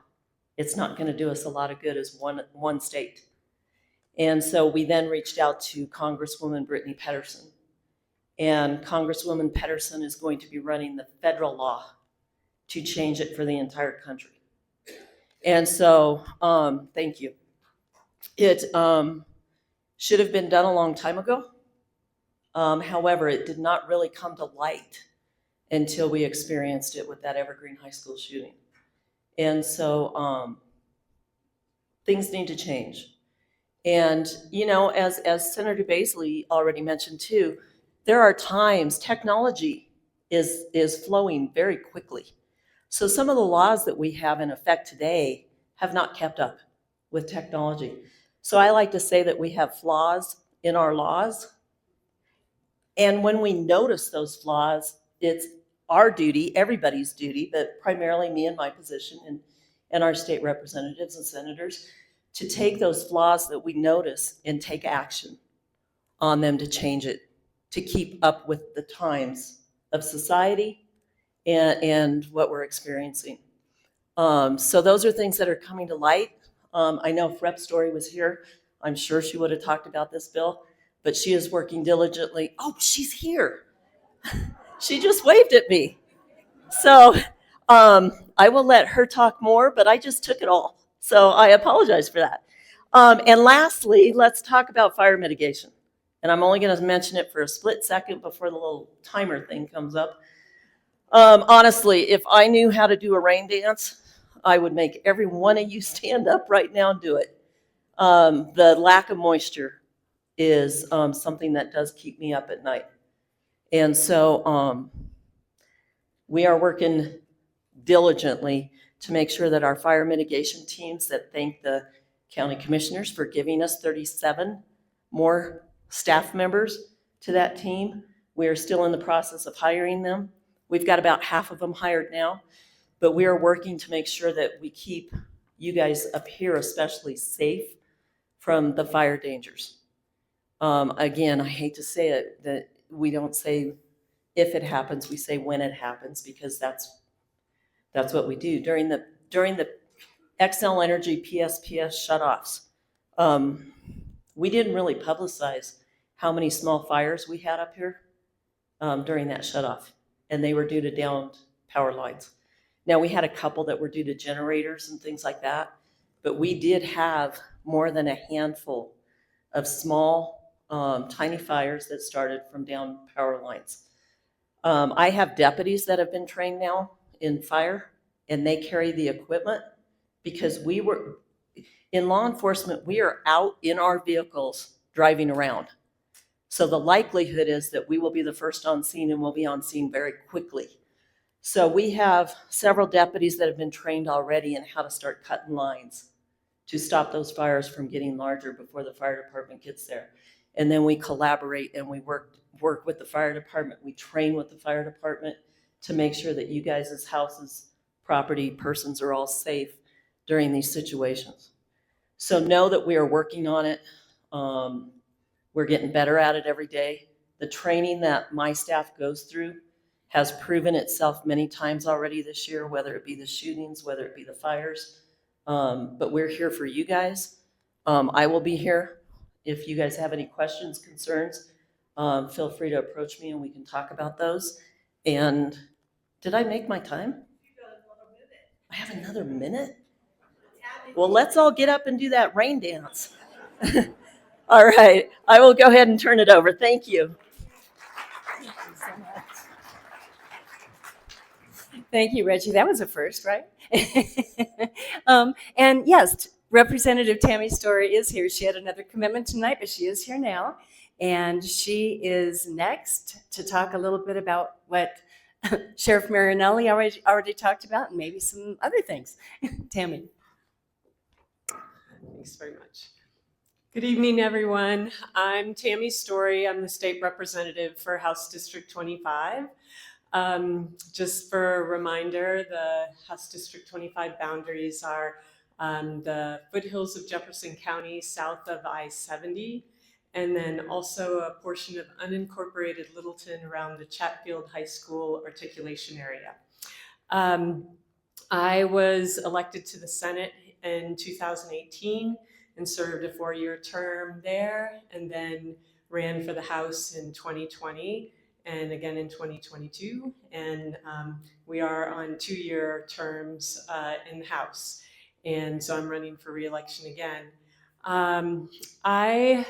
it's not going to do us a lot of good as one state. And so we then reached out to Congresswoman Brittany Pedersen. And Congresswoman Pedersen is going to be running the federal law to change it for the entire country. And so, thank you. It should have been done a long time ago. However, it did not really come to light until we experienced it with that Evergreen High School shooting. And so things need to change. And, you know, as Senator Baisley already mentioned too, there are times technology is flowing very quickly. So some of the laws that we have in effect today have not kept up with technology. So I like to say that we have flaws in our laws. And when we notice those flaws, it's our duty, everybody's duty, but primarily me in my position and our state representatives and senators, to take those flaws that we notice and take action on them to change it, to keep up with the times of society and what we're experiencing. So those are things that are coming to light. I know if Rep. Story was here, I'm sure she would have talked about this bill, but she is working diligently. Oh, she's here. She just waved at me. So I will let her talk more, but I just took it all. So I apologize for that. And lastly, let's talk about fire mitigation. And I'm only going to mention it for a split second before the little timer thing comes up. Honestly, if I knew how to do a rain dance, I would make every one of you stand up right now and do it. The lack of moisture is something that does keep me up at night. And so We are working diligently to make sure that our fire mitigation teams, that thank the county commissioners for giving us 37 more staff members to that team. We are still in the process of hiring them. We've got about half of them hired now, but we are working to make sure that we keep you guys up here especially safe from the fire dangers. Again, I hate to say it, that we don't say if it happens, we say when it happens, because that's what we do. During the Xcel Energy PSPS shutoffs, we didn't really publicize how many small fires we had up here during that shutoff, and they were due to downed power lines. Now, we had a couple that were due to generators and things like that, but we did have more than a handful of small, tiny fires that started from down power lines. I have deputies that have been trained now in fire, and they carry the equipment, because we were, in law enforcement, we are out in our vehicles driving around. So the likelihood is that we will be the first on scene, and we'll be on scene very quickly. So we have several deputies that have been trained already in how to start cutting lines to stop those fires from getting larger before the fire department gets there. And then we collaborate and we work with the fire department. We train with the fire department to make sure that you guys' houses, property, persons are all safe during these situations. So know that we are working on it. We're getting better at it every day. The training that my staff goes through has proven itself many times already this year, whether it be the shootings, whether it be the fires. But we're here for you guys. I will be here. If you guys have any questions, concerns, feel free to approach me and we can talk about those. And did I make my time? I have another minute? Well, let's all get up and do that rain dance. All right, I will go ahead and turn it over. Thank you. Thank you, Reggie. That was a first, right? And yes, Representative Tammy Story is here. She had another commitment tonight, but she is here now. And she is next to talk a little bit about what Sheriff Marinelli already talked about, and maybe some other things. Tammy. Thanks very much. Good evening, everyone. I'm Tammy Story. I'm the state representative for House District 25. Just for a reminder, the House District 25 boundaries are the foothills of Jefferson County south of I-70, and then also a portion of unincorporated Littleton around the Chatfield High School articulation area. I was elected to the Senate in 2018 and served a 4-year term there, and then ran for the House in 2020 and again in 2022. And we are on 2-year terms in the House. And so I'm running for re-election again. I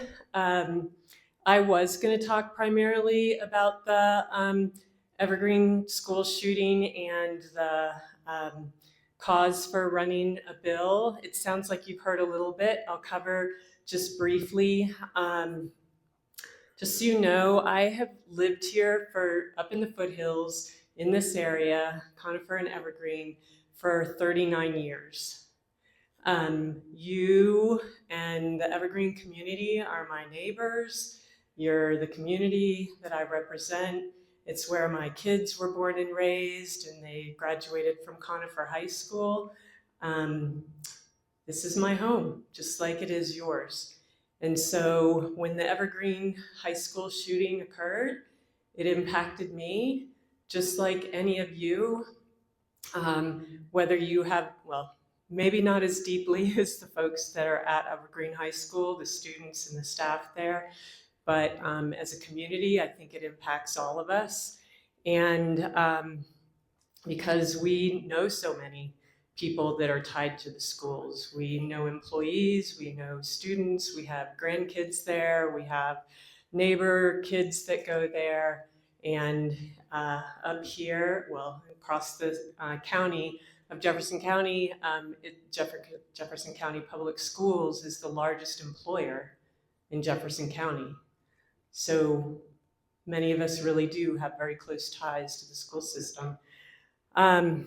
was going to talk primarily about the Evergreen school shooting and the cause for running a bill. It sounds like you've heard a little bit. I'll cover just briefly. Just so you know, I have lived here up in the foothills in this area, Conifer and Evergreen, for 39 years. You and the Evergreen community are my neighbors. You're the community that I represent. It's where my kids were born and raised, and they graduated from Conifer High School. This is my home, just like it is yours. And so when the Evergreen High School shooting occurred, it impacted me, just like any of you, whether you have, well, maybe not as deeply as the folks that are at Evergreen High School, the students and the staff there, but as a community, I think it impacts all of us. And because we know so many people that are tied to the schools. We know employees, we know students, we have grandkids there, we have neighbor kids that go there. And up here, well, across the county of Jefferson County, Jefferson County Public Schools is the largest employer in Jefferson County. So many of us really do have very close ties to the school system. The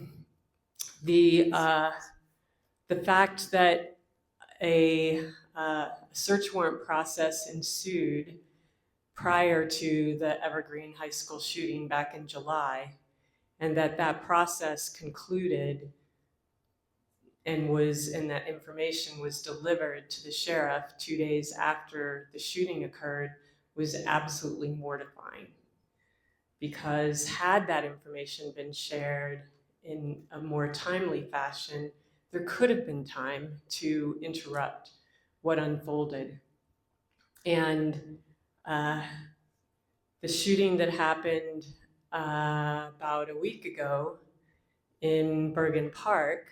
fact that a search warrant process ensued prior to the Evergreen High School shooting back in July, and that process concluded and that information was delivered to the sheriff 2 days after the shooting occurred was absolutely mortifying. Because had that information been shared in a more timely fashion, there could have been time to interrupt what unfolded. And the shooting that happened about a week ago in Bergen Park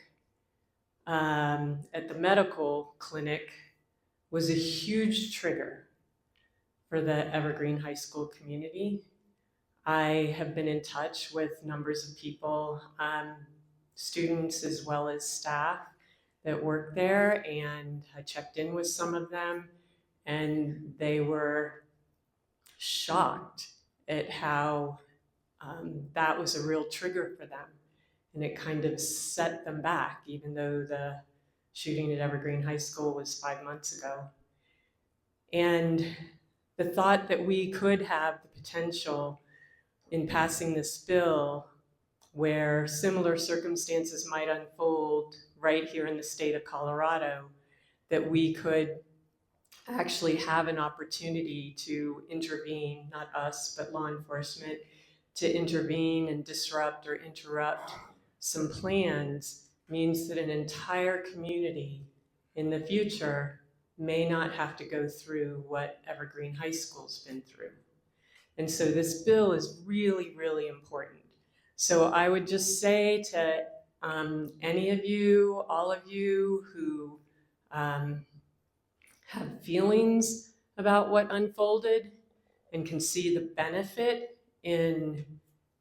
at the medical clinic was a huge trigger for the Evergreen High School community. I have been in touch with numbers of people, students as well as staff that work there, and I checked in with some of them, and they were shocked at how that was a real trigger for them. And it kind of set them back, even though the shooting at Evergreen High School was 5 months ago. And the thought that we could have the potential in passing this bill where similar circumstances might unfold right here in the state of Colorado, that we could actually have an opportunity to intervene, not us, but law enforcement, to intervene and disrupt or interrupt some plans means that an entire community in the future may not have to go through what Evergreen High School's been through. And so this bill is really, really important. So I would just say to any of you, all of you who have feelings about what unfolded and can see the benefit in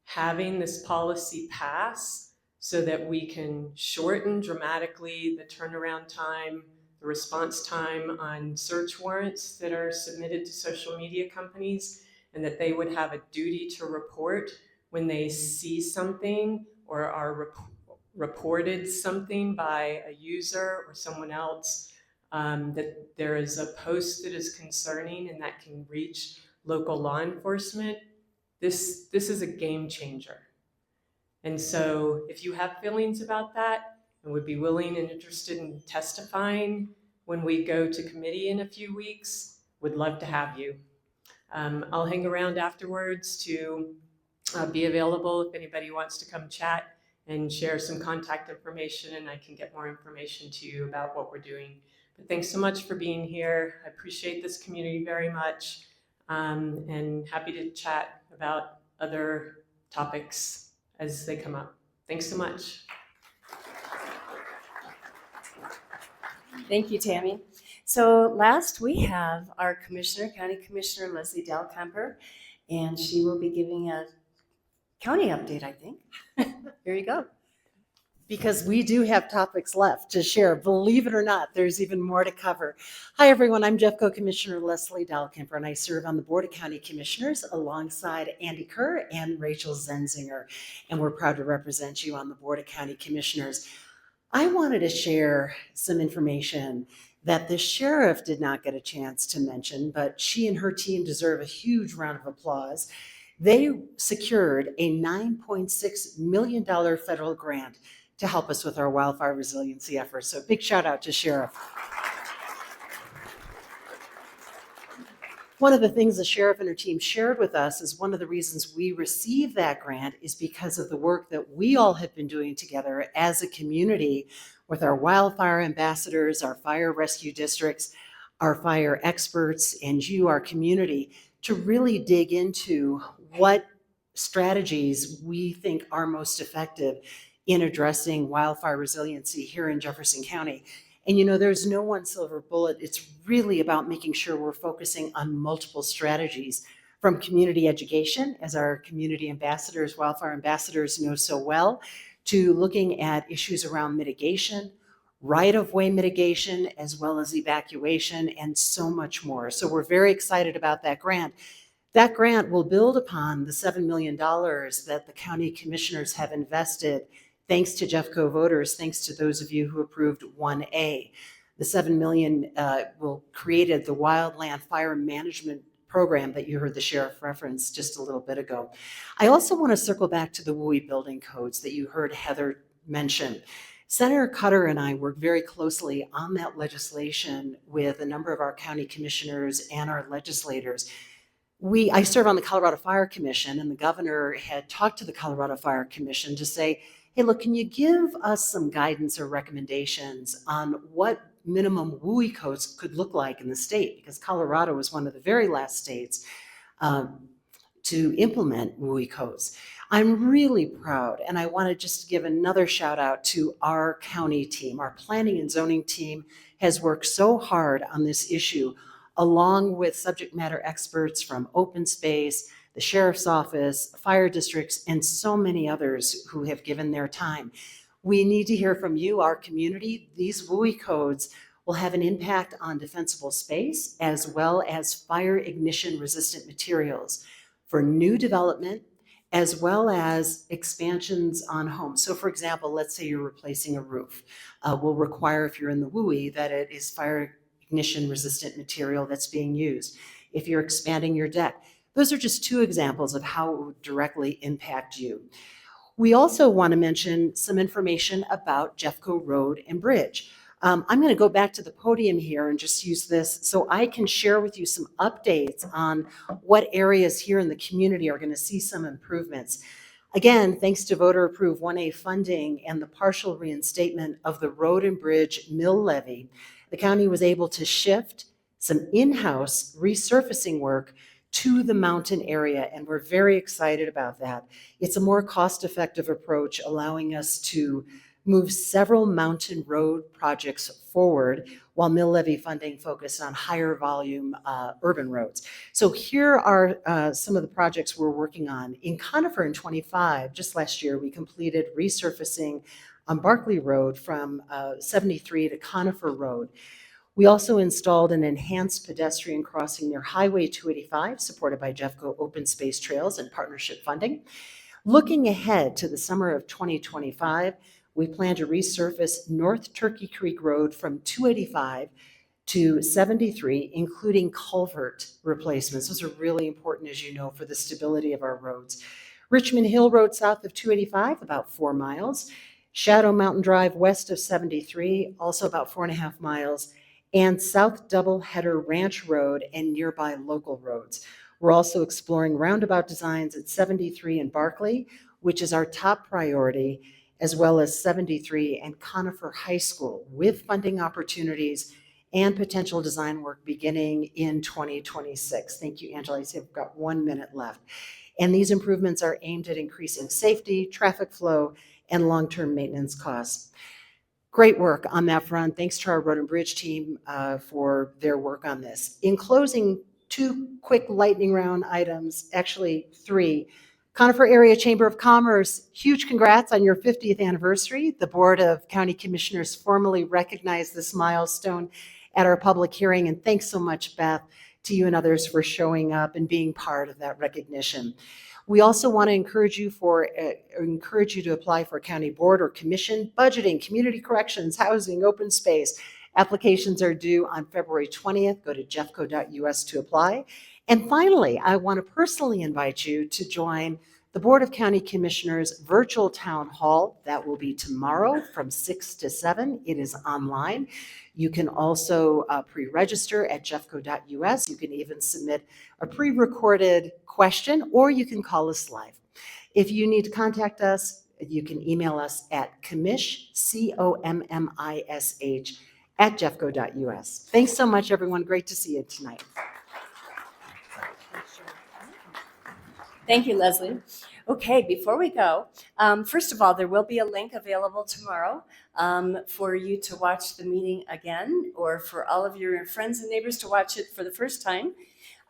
having this policy pass so that we can shorten dramatically the turnaround time, the response time on search warrants that are submitted to social media companies, and that they would have a duty to report when they see something or are reported something by a user or someone else, that there is a post that is concerning and that can reach local law enforcement. This is a game changer. And so if you have feelings about that and would be willing and interested in testifying when we go to committee in a few weeks, would love to have you. I'll hang around afterwards to be available if anybody wants to come chat and share some contact information, and I can get more information to you about what we're doing. But thanks so much for being here. I appreciate this community very much, and happy to chat about other topics as they come up. Thanks so much. Thank you, Tammy. So last we have our Commissioner, County Commissioner Leslie Dalkemper, and she will be giving a county update, I think. Here you go. Because we do have topics left to share. Believe it or not, there's even more to cover. Hi, everyone. I'm Jeffco Commissioner Leslie Dalkemper, and I serve on the Board of County Commissioners alongside Andy Kerr and Rachel Zenzinger, and we're proud to represent you on the Board of County Commissioners. I wanted to share some information that the sheriff did not get a chance to mention, but she and her team deserve a huge round of applause. They secured a $9.6 million federal grant to help us with our wildfire resiliency efforts. So big shout out to Sheriff. One of the things the sheriff and her team shared with us is one of the reasons we received that grant is because of the work that we all have been doing together as a community with our wildfire ambassadors, our fire rescue districts, our fire experts, and you, our community, to really dig into what strategies we think are most effective in addressing wildfire resiliency here in Jefferson County. And you know, there's no one silver bullet. It's really about making sure we're focusing on multiple strategies, from community education, as our community ambassadors, wildfire ambassadors know so well, to looking at issues around mitigation, right-of-way mitigation, as well as evacuation, and so much more. So we're very excited about that grant. That grant will build upon the $7 million that the county commissioners have invested, thanks to Jeffco voters, thanks to those of you who approved 1A. The $7 million will created the Wildland Fire Management Program that you heard the sheriff reference just a little bit ago. I also want to circle back to the WUI building codes that you heard Heather mention. Senator Cutter and I work very closely on that legislation with a number of our county commissioners and our legislators. I serve on the Colorado Fire Commission, and the governor had talked to the Colorado Fire Commission to say, hey, look, can you give us some guidance or recommendations on what minimum WUI codes could look like in the state? Because Colorado was one of the very last states to implement WUI codes. I'm really proud, and I want to just give another shout out to our county team. Our planning and zoning team has worked so hard on this issue, along with subject matter experts from open space, the sheriff's office, fire districts, and so many others who have given their time. We need to hear from you, our community. These WUI codes will have an impact on defensible space as well as fire ignition resistant materials for new development, as well as expansions on homes. So for example, let's say you're replacing a roof. Will require, if you're in the WUI, that it is fire ignition resistant material that's being used. If you're expanding your deck, those are just two examples of how it would directly impact you. We also want to mention some information about Jeffco Road and Bridge. I'm going to go back to the podium here and just use this so I can share with you some updates on what areas here in the community are going to see some improvements. Again, thanks to voter-approved 1A funding and the partial reinstatement of the road and bridge mill levy, the county was able to shift some in-house resurfacing work to the mountain area, and we're very excited about that. It's a more cost-effective approach, allowing us to move several mountain road projects forward while mill levy funding focused on higher volume urban roads. So here are some of the projects we're working on. In Conifer in 25, just last year, we completed resurfacing on Barkley Road from 73 to Conifer Road. We also installed an enhanced pedestrian crossing near Highway 285, supported by Jeffco Open Space Trails and partnership funding. Looking ahead to the summer of 2025, we plan to resurface North Turkey Creek Road from 285 to 73, including culvert replacements. Those are really important, as you know, for the stability of our roads. Richmond Hill Road south of 285, about 4 miles. Shadow Mountain Drive west of 73, also about 4.5 miles. And South Doubleheader Ranch Road and nearby local roads. We're also exploring roundabout designs at 73 in Barkley, which is our top priority, as well as 73 and Conifer High School, with funding opportunities and potential design work beginning in 2026. Thank you, Angela. I see I've got 1 minute left. And these improvements are aimed at increasing safety, traffic flow, and long-term maintenance costs. Great work on that front. Thanks to our Road and Bridge team for their work on this. In closing, 2 quick lightning round items, actually 3. Conifer Area Chamber of Commerce, huge congrats on your 50th anniversary. The Board of County Commissioners formally recognized this milestone at our public hearing, and thanks so much, Beth, to you and others for showing up and being part of that recognition. We also want to encourage you to apply for a county board or commission, budgeting, community corrections, housing, open space. Applications are due on February 20th. Go to jeffco.us to apply. And finally, I want to personally invite you to join the Board of County Commissioners virtual town hall. That will be tomorrow from 6 to 7. It is online. You can also pre-register at jeffco.us. You can even submit a pre-recorded question, or you can call us live. If you need to contact us, you can email us at commish, COMMISH, @jeffco.us. Thanks so much, everyone. Great to see you tonight. Thank you, Leslie. Okay, before we go, first of all, there will be a link available tomorrow for you to watch the meeting again, or for all of your friends and neighbors to watch it for the first time.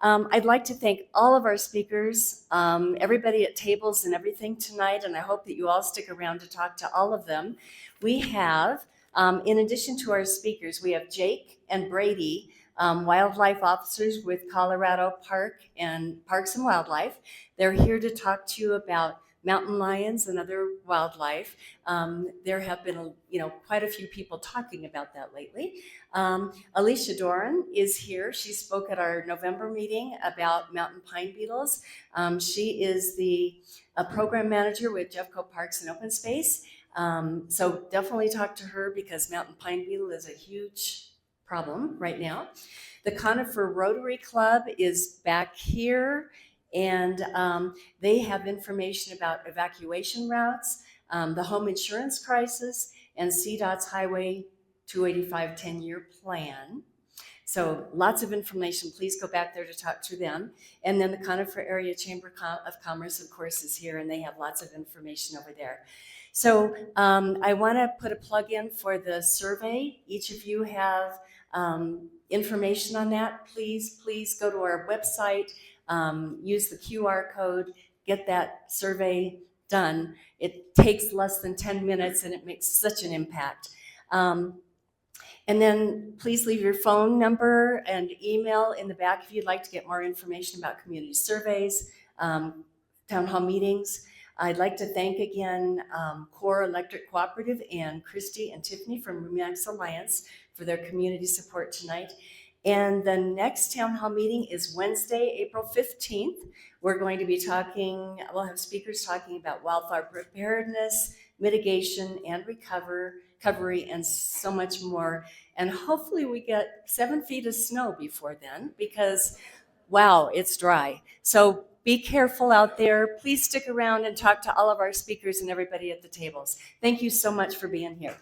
I'd like to thank all of our speakers, everybody at tables and everything tonight, and I hope that you all stick around to talk to all of them. We have, in addition to our speakers, we have Jake and Brady wildlife officers with Colorado Parks and Wildlife. They're here to talk to you about mountain lions and other wildlife. There have been, quite a few people talking about that lately. Alicia Doran is here. She spoke at our November meeting about mountain pine beetles. She is the program manager with Jeffco Parks and Open Space. So definitely talk to her because mountain pine beetle is a huge problem right now. The Conifer Rotary Club is back here, and they have information about evacuation routes, the home insurance crisis, and CDOT's Highway 285 10-year plan. So lots of information. Please go back there to talk to them. And then the Conifer Area Chamber of Commerce, of course, is here, and they have lots of information over there. So I want to put a plug in for the survey. Each of you have information on that. Please go to our website, use the QR code, get that survey done. It takes less than 10 minutes and it makes such an impact. And then please leave your phone number and email in the back if you'd like to get more information about community surveys, town hall meetings. I'd like to thank again Core Electric Cooperative and Christy and Tiffany from Remax Alliance for their community support tonight. And the next town hall meeting is Wednesday, April 15th. We're going to be we'll have speakers talking about wildfire preparedness, mitigation, and recovery, and so much more. And hopefully we get 7 feet of snow before then because, wow, it's dry. So be careful out there. Please stick around and talk to all of our speakers and everybody at the tables. Thank you so much for being here.